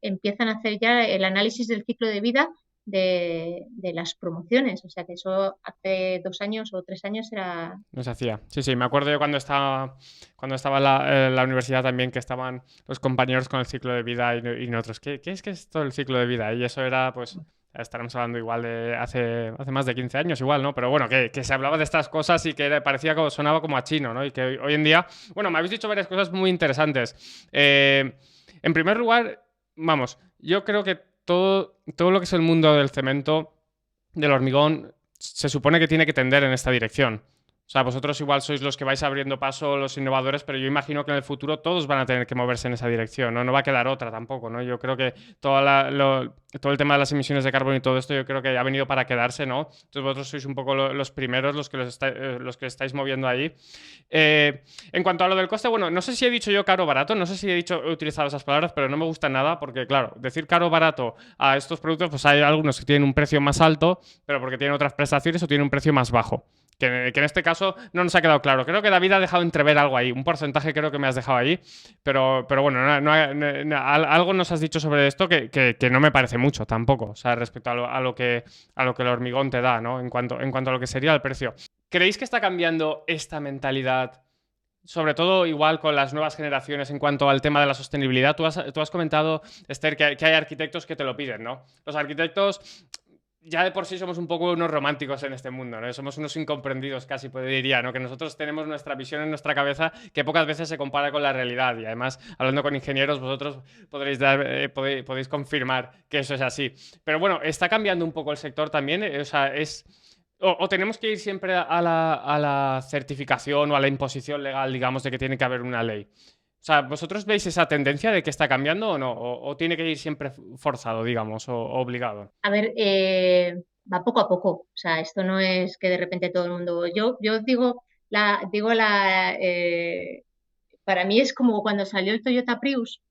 empiezan a hacer ya el análisis del ciclo de vida de las promociones. O sea que eso hace 2 años o 3 años era... No se hacía. Sí, me acuerdo yo cuando estaba en la universidad también, que estaban los compañeros con el ciclo de vida y nosotros, ¿qué es todo el ciclo de vida? Y eso era, pues, estaremos hablando igual de hace más de 15 años igual, ¿no? Pero bueno, que se hablaba de estas cosas y que parecía como sonaba como a chino, ¿no? Y que hoy en día, bueno, me habéis dicho varias cosas muy interesantes. En primer lugar, vamos, yo creo que todo lo que es el mundo del cemento, del hormigón, se supone que tiene que tender en esta dirección. O sea, vosotros igual sois los que vais abriendo paso, los innovadores, pero yo imagino que en el futuro todos van a tener que moverse en esa dirección, ¿no? No va a quedar otra tampoco, ¿no? Yo creo que todo el tema de las emisiones de carbono y todo esto, yo creo que ha venido para quedarse, ¿no? Entonces vosotros sois un poco los primeros, los que estáis moviendo ahí. En cuanto a lo del coste, bueno, no sé si he dicho yo caro o barato, no sé si he utilizado esas palabras, pero no me gusta nada porque, claro, decir caro o barato a estos productos, pues hay algunos que tienen un precio más alto, pero porque tienen otras prestaciones o tienen un precio más bajo. Que en este caso no nos ha quedado claro. Creo que David ha dejado entrever algo ahí. Un porcentaje creo que me has dejado ahí. Pero bueno, algo nos has dicho sobre esto que no me parece mucho tampoco. O sea, respecto a lo que el hormigón te da, ¿no? En cuanto a lo que sería el precio. ¿Creéis que está cambiando esta mentalidad? Sobre todo igual con las nuevas generaciones en cuanto al tema de la sostenibilidad. Tú has comentado, Esther, que hay arquitectos que te lo piden, ¿no? Los arquitectos ya de por sí somos un poco unos románticos en este mundo, ¿no? Somos unos incomprendidos casi, diría, ¿no? Que nosotros tenemos nuestra visión en nuestra cabeza que pocas veces se compara con la realidad. Y además, hablando con ingenieros, vosotros podéis confirmar que eso es así. Pero bueno, está cambiando un poco el sector también. O sea, o tenemos que ir siempre a la certificación o a la imposición legal, digamos, de que tiene que haber una ley. O sea, ¿vosotros veis esa tendencia de que está cambiando o no? ¿O tiene que ir siempre forzado, digamos, o obligado? A ver, va poco a poco. O sea, esto no es que de repente todo el mundo... Yo para mí es como cuando salió el Toyota Prius,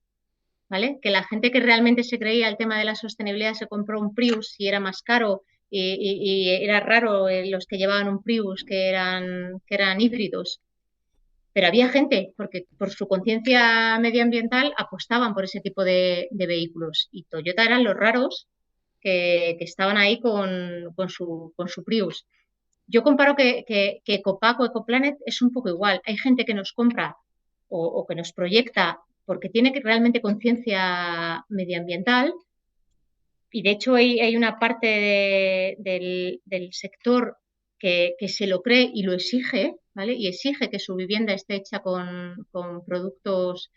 ¿vale? Que la gente que realmente se creía el tema de la sostenibilidad se compró un Prius y era más caro y era raro los que llevaban un Prius que eran híbridos. Pero había gente, porque por su conciencia medioambiental apostaban por ese tipo de vehículos. Y Toyota eran los raros que estaban ahí con su Prius. Yo comparo que Ecopack o Ecoplanet es un poco igual. Hay gente que nos compra o que nos proyecta porque tiene realmente conciencia medioambiental y de hecho hay una parte del sector que se lo cree y lo exige, ¿vale? Y exige que su vivienda esté hecha con productos,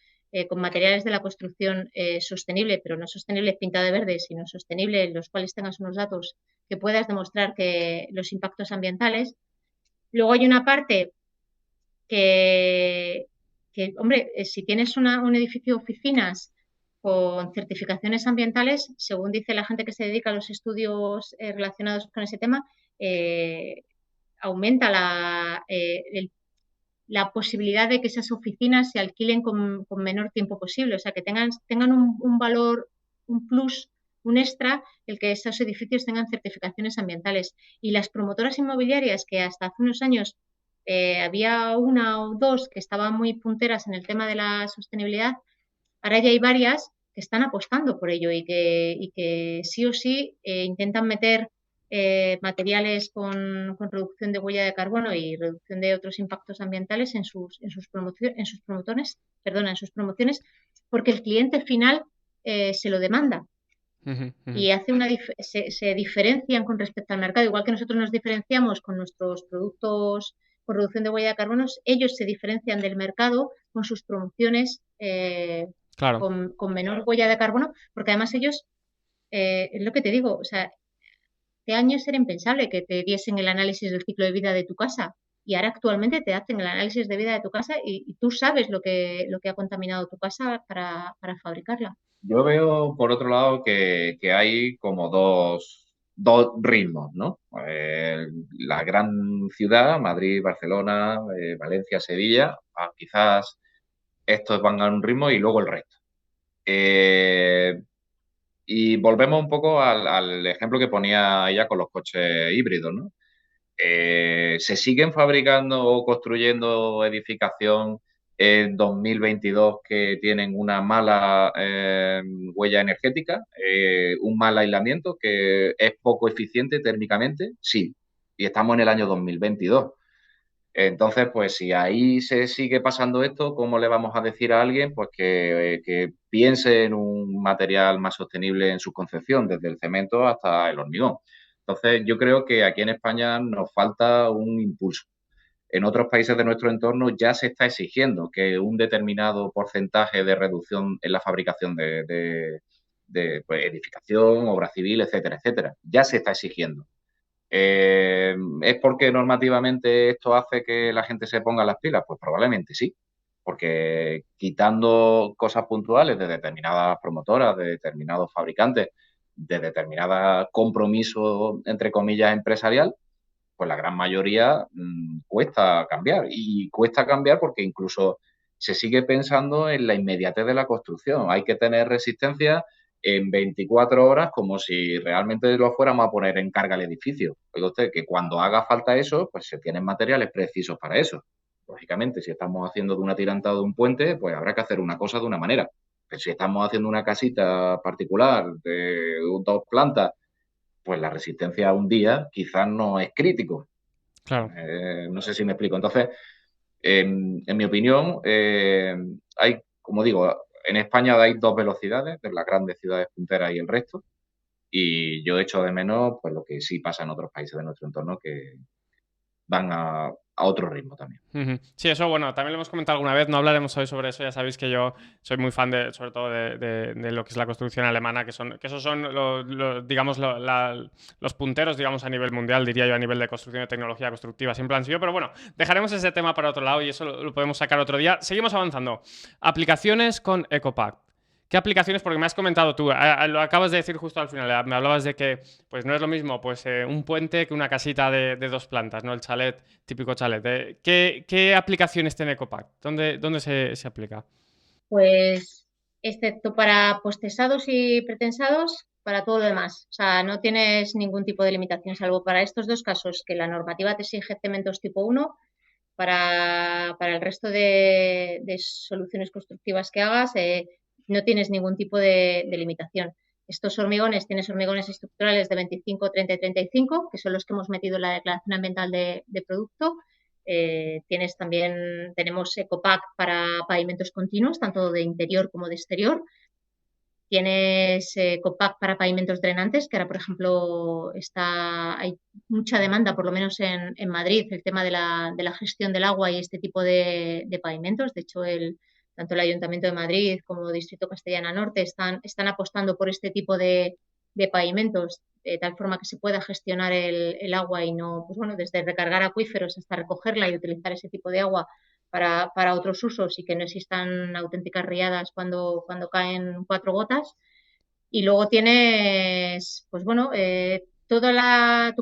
con materiales de la construcción sostenible, pero no sostenible pintada de verde, sino sostenible en los cuales tengas unos datos que puedas demostrar que los impactos ambientales. Luego hay una parte hombre, si tienes un edificio de oficinas con certificaciones ambientales, según dice la gente que se dedica a los estudios relacionados con ese tema, aumenta la posibilidad de que esas oficinas se alquilen con menor tiempo posible, o sea, que tengan un valor, un plus, un extra, el que esos edificios tengan certificaciones ambientales. Y las promotoras inmobiliarias que hasta hace unos años había una o dos que estaban muy punteras en el tema de la sostenibilidad, ahora ya hay varias están apostando por ello y que sí o sí intentan meter materiales con reducción de huella de carbono y reducción de otros impactos ambientales en sus promociones, porque el cliente final se lo demanda. Y se diferencian con respecto al mercado, igual que nosotros nos diferenciamos con nuestros productos con reducción de huella de carbono, ellos se diferencian del mercado con sus promociones Claro. con menor huella de carbono, porque además ellos, es lo que te digo, o sea, de años era impensable que te diesen el análisis del ciclo de vida de tu casa y ahora actualmente te hacen el análisis de vida de tu casa y tú sabes lo que ha contaminado tu casa para fabricarla. Yo veo, por otro lado, que hay como dos ritmos, ¿no? La gran ciudad, Madrid, Barcelona, Valencia, Sevilla, quizás estos van a un ritmo y luego el resto. Y volvemos un poco al ejemplo que ponía ella con los coches híbridos, ¿no? Se siguen fabricando o construyendo edificación en 2022 que tienen una mala huella energética, un mal aislamiento, que es poco eficiente térmicamente, sí, y estamos en el año 2022. Entonces, pues si ahí se sigue pasando esto, ¿cómo le vamos a decir a alguien pues que piense en un material más sostenible en su concepción, desde el cemento hasta el hormigón? Entonces, yo creo que aquí en España nos falta un impulso. En otros países de nuestro entorno ya se está exigiendo que un determinado porcentaje de reducción en la fabricación de pues, edificación, obra civil, etcétera, etcétera. Ya se está exigiendo. ¿Es porque normativamente esto hace que la gente se ponga las pilas? Pues probablemente sí, porque quitando cosas puntuales de determinadas promotoras, de determinados fabricantes, de determinados compromisos, entre comillas, empresarial, pues la gran mayoría cuesta cambiar. Y cuesta cambiar porque incluso se sigue pensando en la inmediatez de la construcción. Hay que tener resistencia en 24 horas como si realmente lo fuéramos a poner en carga el edificio. Oiga usted, que cuando haga falta eso, pues se tienen materiales precisos para eso. Lógicamente, si estamos haciendo de una tirantado de un puente, pues habrá que hacer una cosa de una manera. Pero si estamos haciendo una casita particular de 2 plantas, pues la resistencia a un día quizás no es crítico. Claro. No sé si me explico. Entonces, en mi opinión, hay, como digo, en España hay 2 velocidades, de las grandes ciudades punteras y el resto, y yo echo de menos pues lo que sí pasa en otros países de nuestro entorno que van a otro ritmo también. Sí, eso, bueno, también lo hemos comentado alguna vez, no hablaremos hoy sobre eso, ya sabéis que yo soy muy fan sobre todo de lo que es la construcción alemana, que esos son digamos, los punteros, digamos, a nivel mundial, diría yo, a nivel de construcción de tecnología constructiva, siempre han sido, pero bueno, dejaremos ese tema para otro lado y eso lo podemos sacar otro día. Seguimos avanzando. Aplicaciones con EcoPact. ¿Qué aplicaciones? Porque me has comentado tú, lo acabas de decir justo al final, me hablabas de que pues no es lo mismo pues, un puente que una casita de 2 plantas, ¿no? El chalet, típico chalet. ¿Qué aplicaciones tiene EcoPact? ¿Dónde se aplica? Pues, excepto para postesados y pretensados, para todo lo demás. O sea, no tienes ningún tipo de limitación, salvo para estos dos casos, que la normativa te exige cementos tipo 1. Para el resto de soluciones constructivas que hagas, no tienes ningún tipo de limitación. Estos hormigones, tienes hormigones estructurales de 25, 30 y 35, que son los que hemos metido en la declaración ambiental de producto. Tenemos EcoPact para pavimentos continuos, tanto de interior como de exterior. Tienes EcoPact para pavimentos drenantes, que ahora, por ejemplo, hay mucha demanda, por lo menos en Madrid, el tema de la gestión del agua y este tipo de pavimentos. De hecho, tanto el Ayuntamiento de Madrid como Distrito Castellana Norte están apostando por este tipo de pavimentos, de tal forma que se pueda gestionar el agua y no, pues bueno, desde recargar acuíferos hasta recogerla y utilizar ese tipo de agua para otros usos y que no existan auténticas riadas cuando caen 4 gotas. Y luego tienes, pues bueno, tú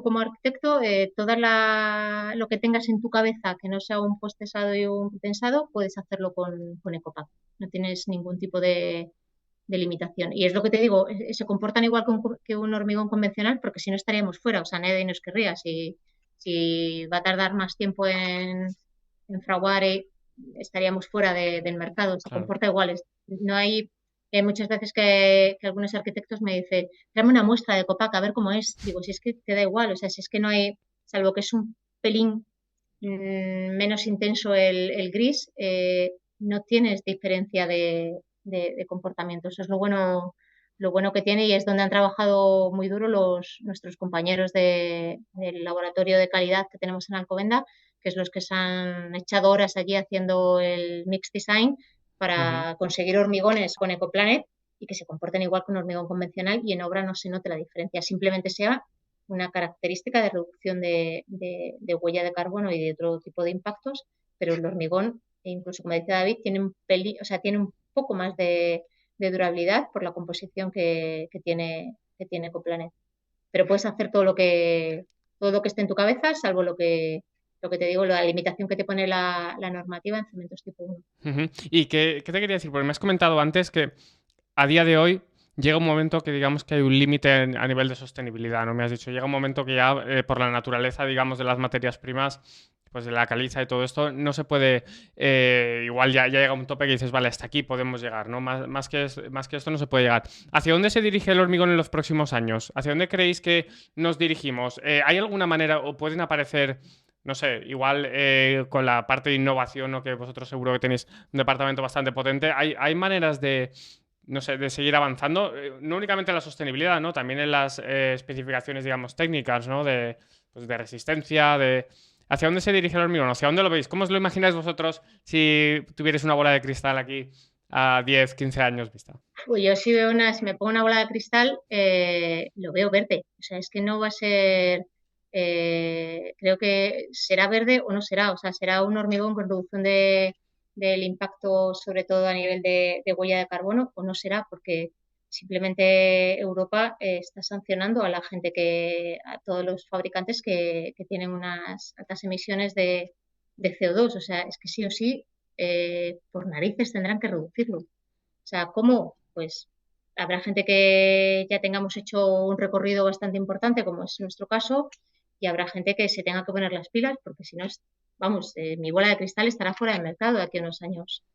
como arquitecto, lo que tengas en tu cabeza que no sea un postesado y un tensado, puedes hacerlo con EcoPact. No tienes ningún tipo de limitación. Y es lo que te digo, se comportan igual que un hormigón convencional, porque si no estaríamos fuera, o sea, nadie nos querría. Si va a tardar más tiempo en fraguar, estaríamos fuera del mercado. Se Claro. comporta igual. No hay Muchas veces que algunos arquitectos me dicen, tráeme una muestra de Copac a ver cómo es. Digo, si es que te da igual, o sea, si es que no hay, salvo que es un pelín menos intenso el gris, no tienes diferencia de comportamiento. Eso es lo bueno que tiene y es donde han trabajado muy duro nuestros compañeros del laboratorio de calidad que tenemos en Alcobendas, que es los que se han echado horas allí haciendo el mix design Ujú. para conseguir hormigones con Ecoplanet y que se comporten igual que un hormigón convencional y en obra no se note la diferencia, simplemente sea una característica de reducción de huella de carbono y de otro tipo de impactos, pero el hormigón, incluso como decía David, o sea, tiene un poco más de durabilidad por la composición que tiene Ecoplanet. Pero puedes hacer todo lo que esté en tu cabeza, salvo lo que te digo, la limitación que te pone la normativa en cementos tipo 1. Ujú. ¿Y qué te quería decir? Porque me has comentado antes que a día de hoy llega un momento que digamos que hay un límite a nivel de sostenibilidad, ¿no? Me has dicho, llega un momento que ya por la naturaleza, digamos, de las materias primas, pues de la caliza y todo esto, no se puede, igual ya llega un tope que dices, vale, hasta aquí podemos llegar, ¿no? Más que esto no se puede llegar. ¿Hacia dónde se dirige el hormigón en los próximos años? ¿Hacia dónde creéis que nos dirigimos? ¿Hay alguna manera o pueden aparecer... No sé, igual con la parte de innovación, ¿no? Que vosotros seguro que tenéis un departamento bastante potente, hay maneras de, no sé, de seguir avanzando, no únicamente en la sostenibilidad, ¿no? También en las especificaciones, digamos, técnicas, ¿no? Pues de resistencia, de... ¿Hacia dónde se dirige el hormigón? ¿Hacia dónde lo veis? ¿Cómo os lo imagináis vosotros si tuvierais una bola de cristal aquí a 10, 15 años vista? Pues yo si me pongo una bola de cristal, lo veo verde. O sea, es que no va a ser, creo que será verde o no será. O sea, será un hormigón con reducción del impacto, sobre todo a nivel de huella de carbono, o no será, porque simplemente Europa está sancionando a la gente a todos los fabricantes que tienen unas altas emisiones de CO2. O sea, es que sí o sí, por narices tendrán que reducirlo. O sea, ¿cómo? Pues habrá gente que ya tengamos hecho un recorrido bastante importante, como es nuestro caso, y habrá gente que se tenga que poner las pilas, porque si no, vamos, mi bola de cristal estará fuera del mercado de aquí a unos años.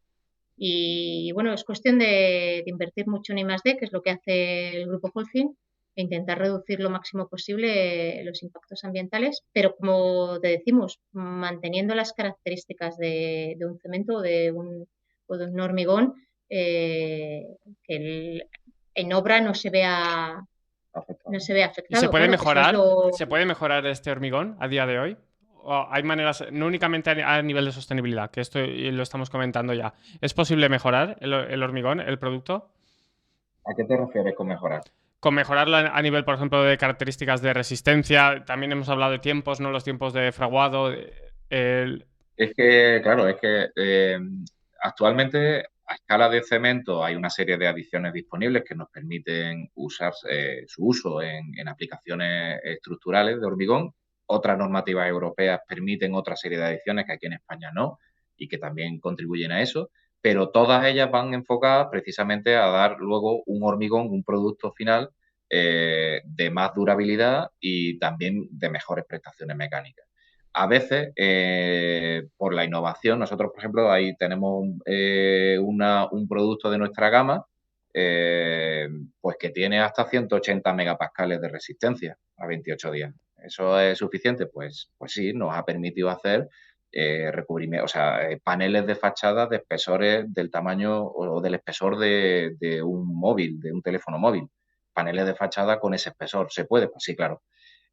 Y bueno, es cuestión de invertir mucho en I+D, que es lo que hace el grupo Holcim, e intentar reducir lo máximo posible los impactos ambientales, pero como te decimos, manteniendo las características de un cemento o de un hormigón, eh, que en obra no se vea ¿Y se afectado. puede Claro, eso es mejorar? lo... ¿Se puede mejorar este hormigón a día de hoy? ¿O hay maneras, no únicamente a nivel de sostenibilidad, que esto lo estamos comentando ya? ¿Es posible mejorar el hormigón, el producto? ¿A qué te refieres con mejorar? Con mejorarlo a nivel, por ejemplo, de características de resistencia. También hemos hablado de tiempos, ¿no? Los tiempos de fraguado. Es que, claro, es que actualmente a escala de cemento hay una serie de adiciones disponibles que nos permiten usar su uso en aplicaciones estructurales de hormigón. Otras normativas europeas permiten otra serie de adiciones que aquí en España no y que también contribuyen a eso, pero todas ellas van enfocadas precisamente a dar luego un hormigón, un producto final de más durabilidad y también de mejores prestaciones mecánicas. A veces, por la innovación, nosotros, por ejemplo, ahí tenemos un producto de nuestra gama, eh, pues que tiene hasta 180 megapascales de resistencia a 28 días. ¿Eso es suficiente? Pues sí, nos ha permitido hacer recubrimiento, o sea, paneles de fachada de espesores del tamaño o del espesor de un móvil, de un teléfono móvil. Paneles de fachada con ese espesor. ¿Se puede? Pues sí, claro.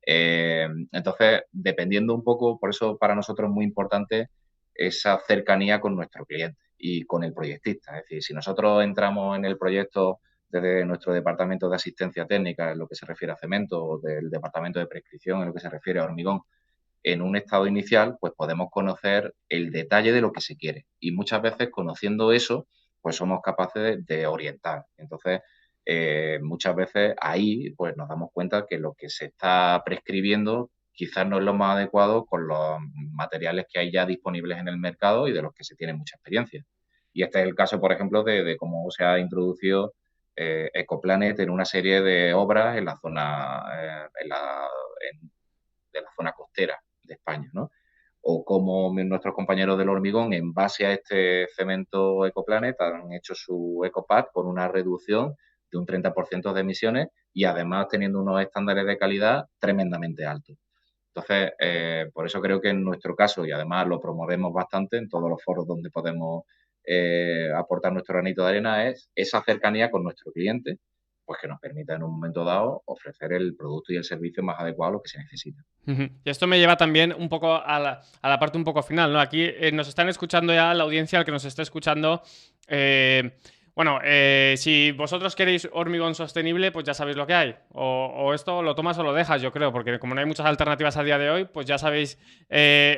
Entonces, dependiendo un poco, por eso para nosotros es muy importante esa cercanía con nuestro cliente y con el proyectista. Es decir, si nosotros entramos en el proyecto desde nuestro departamento de asistencia técnica en lo que se refiere a cemento o del departamento de prescripción en lo que se refiere a hormigón, en un estado inicial, pues podemos conocer el detalle de lo que se quiere. Y muchas veces conociendo eso, pues somos capaces de orientar. Entonces, muchas veces ahí pues nos damos cuenta que lo que se está prescribiendo quizás no es lo más adecuado con los materiales que hay ya disponibles en el mercado y de los que se tiene mucha experiencia. Y este es el caso, por ejemplo, de cómo se ha introducido Ecoplanet en una serie de obras en la zona, de la zona costera de España, ¿no? o cómo nuestros compañeros del hormigón, en base a este cemento Ecoplanet, han hecho su EcoPad con una reducción de un 30% de emisiones y además teniendo unos estándares de calidad tremendamente altos. Entonces, por eso creo que en nuestro caso, y además lo promovemos bastante en todos los foros donde podemos aportar nuestro granito de arena, es esa cercanía con nuestro cliente, pues que nos permita en un momento dado ofrecer el producto y el servicio más adecuado a lo que se necesita. Y esto me lleva también un poco a la parte un poco final, ¿no? Aquí nos están escuchando ya la audiencia, el que nos esté escuchando. Si vosotros queréis hormigón sostenible, pues ya sabéis lo que hay. O esto lo tomas o lo dejas, yo creo, porque como no hay muchas alternativas a día de hoy, pues ya sabéis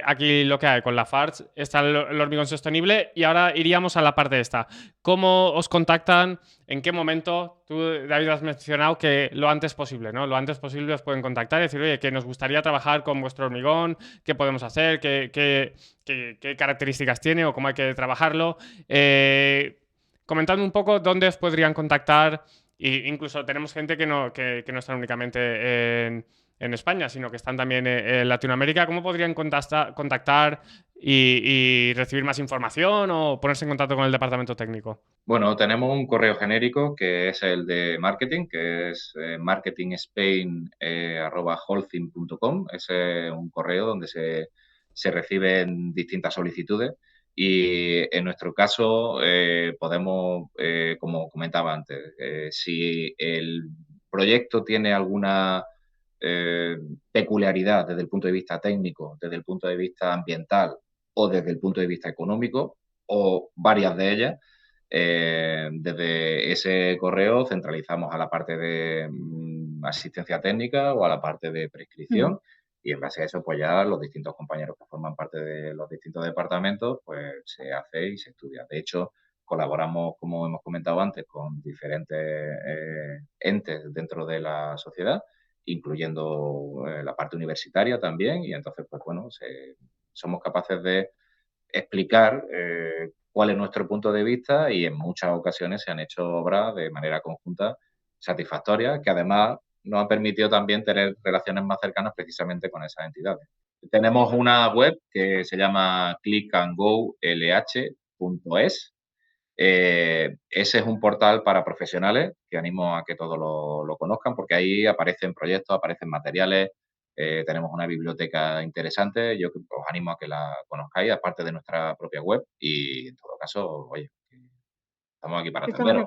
aquí lo que hay. Con Lafarge está el hormigón sostenible y ahora iríamos a la parte esta. ¿Cómo os contactan? ¿En qué momento? Tú, David, has mencionado que lo antes posible, ¿no? Lo antes posible os pueden contactar y decir, oye, que nos gustaría trabajar con vuestro hormigón, qué podemos hacer, qué características tiene o cómo hay que trabajarlo. Comentadme un poco dónde os podrían contactar. E incluso tenemos gente que no están únicamente en España, sino que están también en Latinoamérica. ¿Cómo podrían contactar y recibir más información o ponerse en contacto con el departamento técnico? Bueno, tenemos un correo genérico que es el de marketing, que es marketingspain@holcim.com. Ese es un correo donde se reciben distintas solicitudes. Y en nuestro caso podemos, como comentaba antes, si el proyecto tiene alguna peculiaridad desde el punto de vista técnico, desde el punto de vista ambiental o desde el punto de vista económico, o varias de ellas, desde ese correo centralizamos a la parte de asistencia técnica o a la parte de prescripción. Y en base a eso, pues ya los distintos compañeros que forman parte de los distintos departamentos, pues se hace y se estudia. De hecho, colaboramos, como hemos comentado antes, con diferentes entes dentro de la sociedad, incluyendo la parte universitaria también. Y entonces, pues bueno, somos capaces de explicar cuál es nuestro punto de vista y en muchas ocasiones se han hecho obras de manera conjunta satisfactorias que además nos han permitido también tener relaciones más cercanas precisamente con esas entidades. Tenemos una web que se llama clickandgolh.es. Ese es un portal para profesionales que animo a que todos lo conozcan porque ahí aparecen proyectos, aparecen materiales, tenemos una biblioteca interesante. Yo os animo a que la conozcáis, aparte de nuestra propia web. Y en todo caso, oye, estamos aquí para atenderos.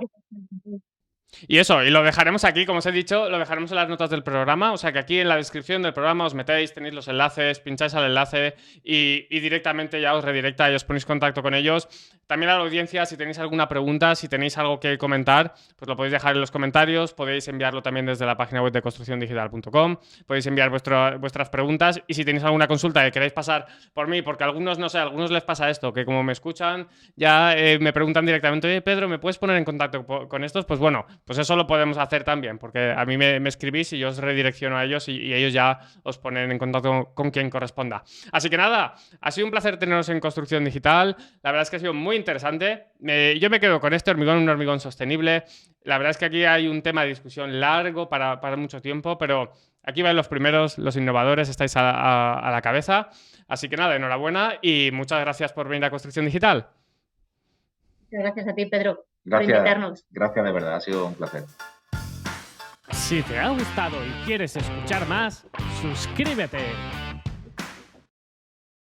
Y eso, y lo dejaremos aquí, como os he dicho, lo dejaremos en las notas del programa. O sea que aquí en la descripción del programa os metéis, tenéis los enlaces, pincháis al enlace y directamente ya os redirecta y os ponéis contacto con ellos. También a la audiencia, si tenéis alguna pregunta, si tenéis algo que comentar, pues lo podéis dejar en los comentarios. Podéis enviarlo también desde la página web de construcciondigital.com. Podéis enviar vuestras preguntas y si tenéis alguna consulta que queráis pasar por mí, porque a algunos, no sé, a algunos les pasa esto, que como me escuchan, ya me preguntan directamente, oye, Pedro, ¿me puedes poner en contacto con estos? Pues bueno, pues eso lo podemos hacer también, porque a mí me escribís y yo os redirecciono a ellos y ellos ya os ponen en contacto con quien corresponda. Así que nada, ha sido un placer teneros en Construcción Digital. La verdad es que ha sido muy interesante. Yo me quedo con este hormigón, un hormigón sostenible. La verdad es que aquí hay un tema de discusión largo para mucho tiempo, pero aquí van los primeros, los innovadores, estáis a la cabeza. Así que nada, enhorabuena y muchas gracias por venir a Construcción Digital. Gracias a ti, Pedro, Gracias, por invitarnos. Gracias de verdad, ha sido un placer. Si te ha gustado y quieres escuchar más, suscríbete.